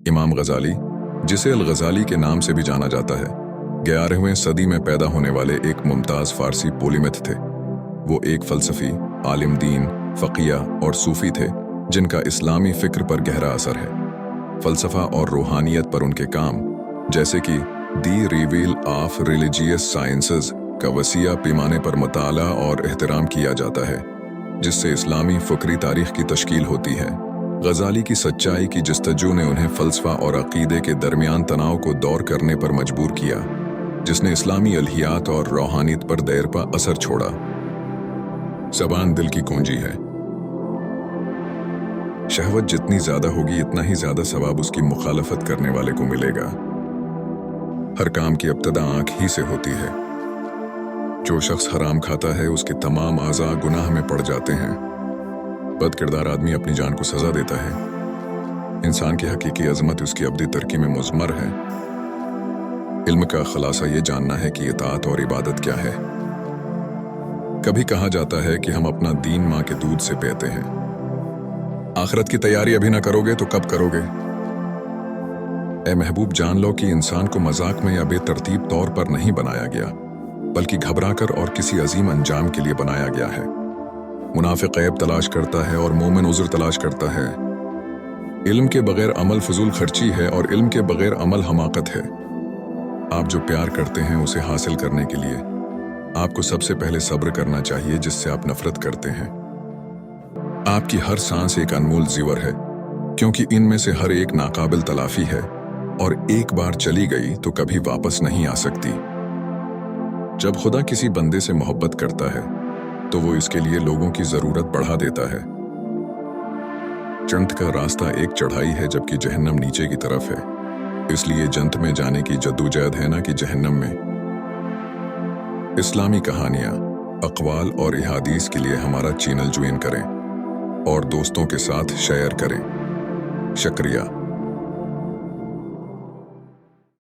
इमाम गजाली, जिसे अल-गजाली के नाम से भी जाना जाता है, 11वीं सदी में पैदा होने वाले एक मुमताज़ फारसी पोलीमिथ थे। वो एक फ़लसफ़ी, आलिम दीन, फ़क़ीह और सूफ़ी थे जिनका इस्लामी फ़िक्र पर गहरा असर है। फ़लसफ़ा और रूहानियत पर उनके काम, जैसे कि दी रिवील ऑफ रिलीजियस साइंसेस का वसीया पैमाने पर मुताला और एहतराम किया जाता है, जिससे इस्लामी फ़िक्री तारीख़ की तश्कील होती है। गजाली की सच्चाई की जस्तजू ने उन्हें फ़लसफ़ा और अक़ीदे के दरमियान तनाव को दौर करने पर मजबूर किया, जिसने इस्लामी अलहियात और रूहानियत पर देरपा असर छोड़ा। ज़बान दिल की कुंजी है। शहवत जितनी ज़्यादा होगी, इतना ही ज़्यादा सवाब उसकी मुखालफत करने वाले को मिलेगा। हर काम की इब्तिदा आँख ही से होती है। जो शख्स हराम खाता है, उसके तमाम आज़ा गुनाह में पड़ जाते हैं। बद किरदार आदमी अपनी जान को सज़ा देता है। इंसान की हकीकी अज़मत उसकी अब्दी तरक्की में मुज़मर है। इल्म का खुलासा ये जानना है कि इताअत और इबादत क्या है। कभी कहा जाता है कि हम अपना दीन माँ के दूध से पीते हैं। आखिरत की तैयारी अभी ना करोगे तो कब करोगे? ए महबूब, जान लो कि इंसान को मजाक में या बेतरतीब तौर पर नहीं बनाया गया, बल्कि घबराकर और किसी अजीम अंजाम के लिए बनाया गया है। मुनाफिक ऐब तलाश करता है और मोमिन उज़्र तलाश करता है। इल्म के बगैर अमल फजूल खर्ची है और इल्म के बगैर अमल हमाकत है। आप जो प्यार करते हैं, उसे हासिल करने के लिए आपको सबसे पहले सब्र करना चाहिए, जिससे आप नफरत करते हैं। आपकी हर सांस एक अनमोल ज़ीवर है, क्योंकि इनमें से हर एक नाकाबिल तलाफी है और एक बार चली गई तो कभी वापस नहीं आ सकती। जब खुदा किसी बंदे से मोहब्बत करता है तो वो इसके लिए लोगों की ज़रूरत बढ़ा देता है। जन्नत का रास्ता एक चढ़ाई है, जबकि जहन्नम नीचे की तरफ है। इसलिए जन्नत में जाने की जद्दोजहद है ना कि जहन्नम में। इस्लामी कहानियाँ, अक़वाल और अहादीस के लिए हमारा चैनल ज्वाइन करें और दोस्तों के साथ शेयर करें। शुक्रिया।